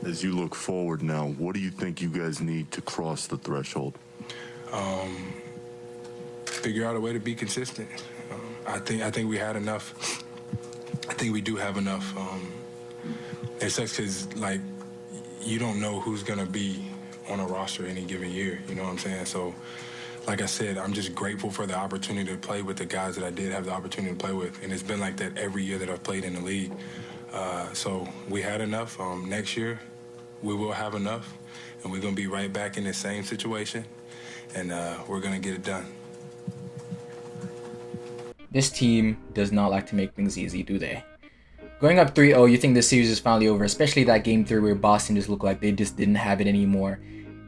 As you look forward now, what do you think you guys need to cross the threshold? Figure out a way to be consistent. I think we had enough. I think we do have enough. It sucks because, like, you don't know who's going to be on a roster any given year. You know what I'm saying? So, like I said, I'm just grateful for the opportunity to play with the guys that I did have the opportunity to play with. And it's been like that every year that I've played in the league. So we had enough. Next year, we will have enough. And we're going to be right back in the same situation. And we're going to get it done. This team does not like to make things easy, do they? Going up 3-0, you think this series is finally over, especially that game 3 where Boston just looked like they just didn't have it anymore.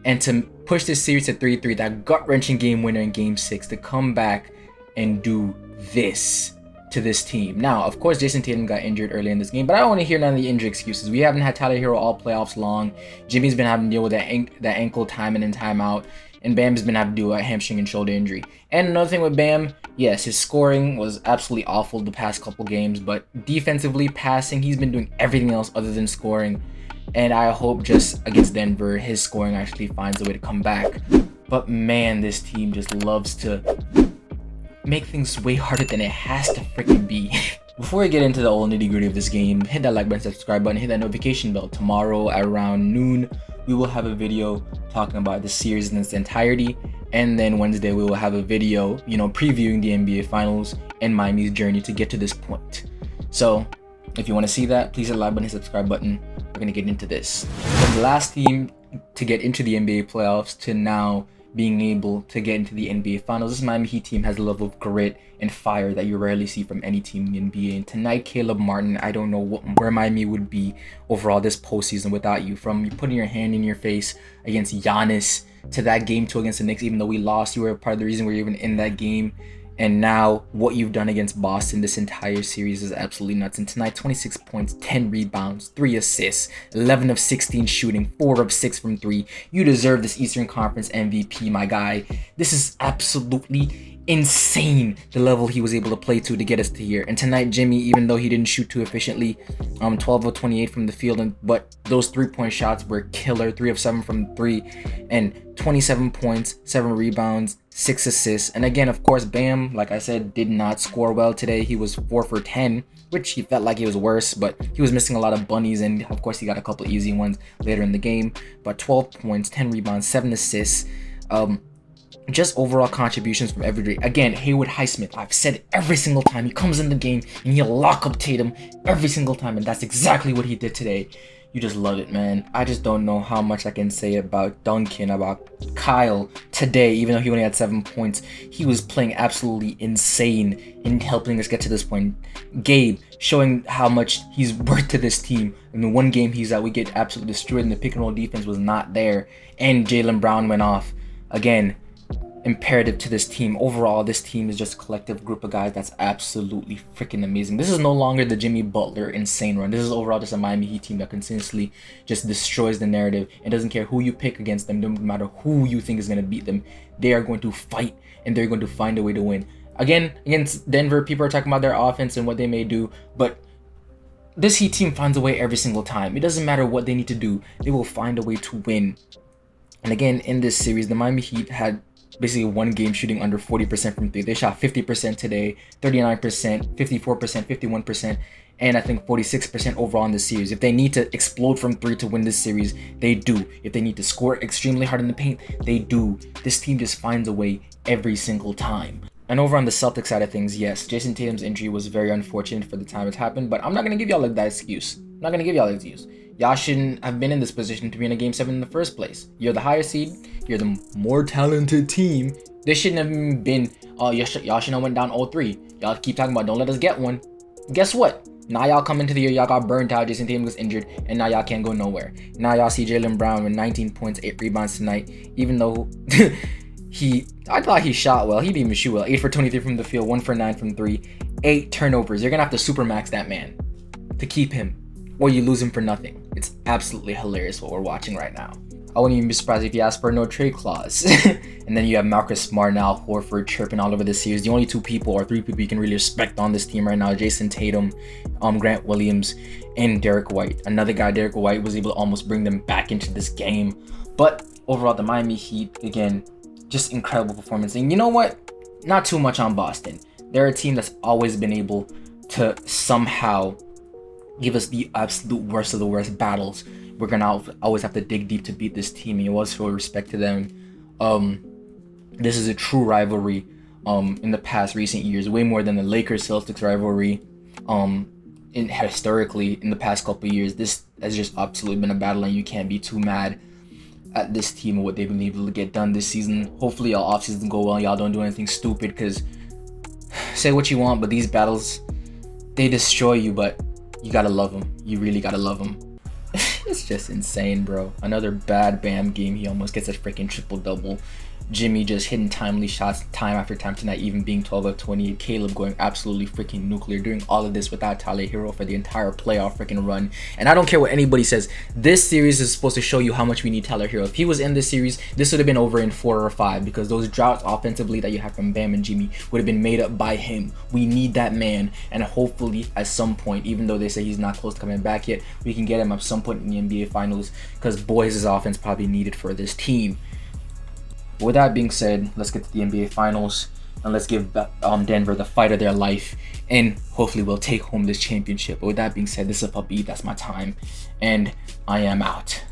And to push this series to 3-3, that gut-wrenching game winner in game 6, to come back and do this to this team. Now, of course, Jason Tatum got injured early in this game, but I don't want to hear none of the injury excuses. We haven't had Tyler Hero all playoffs long. Jimmy's been having to deal with that ankle time in and time out. And Bam's been having to do a hamstring and shoulder injury. And another thing with Bam, yes, his scoring was absolutely awful the past couple games, but defensively, passing, he's been doing everything else other than scoring. And I hope just against Denver, his scoring actually finds a way to come back. But man, this team just loves to make things way harder than it has to freaking be. Before we get into the old nitty-gritty of this game, hit that like button, subscribe button, hit that notification bell. Tomorrow around noon, we will have a video talking about the series in its entirety. And then Wednesday, we will have a video, previewing the NBA Finals and Miami's journey to get to this point. So, if you want to see that, please hit the like button, hit the subscribe button. We're going to get into this. From the last team to get into the NBA playoffs to now being able to get into the NBA Finals, this Miami Heat team has a level of grit and fire that you rarely see from any team in the NBA. And tonight, Caleb Martin, I don't know where Miami would be overall this postseason without you. From putting your hand in your face against Giannis to that game 2 against the Knicks, even though we lost, you were part of the reason we're even in that game. And now what you've done against Boston this entire series is absolutely nuts. And tonight, 26 points, 10 rebounds, 3 assists, 11 of 16 shooting, 4 of 6 from 3. You deserve this Eastern Conference MVP, my guy. This is absolutely insane, the level he was able to play to get us to here. And tonight, Jimmy, even though he didn't shoot too efficiently, 12 of 28 from the field, but those 3-point shots were killer. 3 of 7 from 3, and 27 points, 7 rebounds, 6 assists. And again, of course, Bam, like I said, did not score well today. He was 4 for 10, which he felt like he was worse, but he was missing a lot of bunnies, and of course he got a couple easy ones later in the game. But 12 points, 10 rebounds, 7 assists. Just overall contributions from every day. Again, Haywood Highsmith, I've said it every single time. He comes in the game and he'll lock up Tatum every single time, and that's exactly what he did today. You just love it, man. I just don't know how much I can say about Duncan, about Kyle today. Even though he only had 7 points, he was playing absolutely insane in helping us get to this point. Gabe, showing how much he's worth to this team. In the one game he's at, we get absolutely destroyed, and the pick and roll defense was not there. And Jaylen Brown went off. Again, imperative to this team. Overall, this team is just a collective group of guys that's absolutely freaking amazing. This is no longer the Jimmy Butler insane run. This is overall just a Miami Heat team that continuously just destroys the narrative and doesn't care who you pick against them. No matter who you think is going to beat them, they are going to fight and they're going to find a way to win. Again, against Denver, people are talking about their offense and what they may do, but this Heat team finds a way every single time. It doesn't matter what they need to do. They will find a way to win. And again, in this series, the Miami Heat had basically one game shooting under 40% from 3. They shot 50% today, 39%, 54%, 51%, and I think 46% overall in this series. If they need to explode from 3 to win this series, they do. If they need to score extremely hard in the paint, they do. This team just finds a way every single time. And over on the Celtic side of things, yes, Jason Tatum's injury was very unfortunate for the time it happened, but I'm not going to give y'all that excuse. I'm not going to give y'all that excuse. Y'all shouldn't have been in this position to be in a Game 7 in the first place. You're the higher seed. You're the more talented team. This shouldn't have even been, y'all shouldn't have went down 0-3. Y'all keep talking about don't let us get one. Guess what? Now y'all come into the year, y'all got burnt out, Jason Tatum was injured, and now y'all can't go nowhere. Now y'all see Jaylen Brown with 19 points, 8 rebounds tonight, even though I thought he shot well. He didn't even shoot well. 8 for 23 from the field, 1 for 9 from 3, 8 turnovers. You're going to have to supermax that man to keep him, or you lose him for nothing. It's absolutely hilarious what we're watching right now. I wouldn't even be surprised if he asked for a no trade clause. And then you have Marcus Smart now, Horford chirping all over this series. The only 2 people or 3 people you can really respect on this team right now: Jason Tatum, Grant Williams, and Derek White. Another guy, Derek White, was able to almost bring them back into this game. But overall, the Miami Heat, again, just incredible performance. And you know what? Not too much on Boston. They're a team that's always been able to somehow give us the absolute worst of the worst battles. We're gonna always have to dig deep to beat this team, and it was for respect to them. This is a true rivalry in the past recent years, way more than the Lakers-Celtics rivalry historically in the past couple of years. This has just absolutely been a battle, and you can't be too mad at this team and what they've been able to get done this season. Hopefully y'all offseason go well, y'all don't do anything stupid, because say what you want, but these battles, they destroy you, but you gotta love them. You really gotta love them. It's just insane, bro. Another bad Bam game. He almost gets a freaking triple-double. Jimmy just hitting timely shots time after time tonight, even being 12 of 28. Caleb going absolutely freaking nuclear, doing all of this without Tyler Hero for the entire playoff freaking run. And I don't care what anybody says, this series is supposed to show you how much we need Tyler Hero. If he was in this series, this would have been over in 4 or 5, because those droughts offensively that you have from Bam and Jimmy would have been made up by him. We need that man, and hopefully at some point, even though they say he's not close to coming back yet, we can get him at some point in the NBA Finals, because boys, his offense probably needed for this team. With that being said, let's get to the NBA Finals, and let's give Denver the fight of their life, and hopefully we'll take home this championship. But with that being said, this is a puppy. That's my time, and I am out.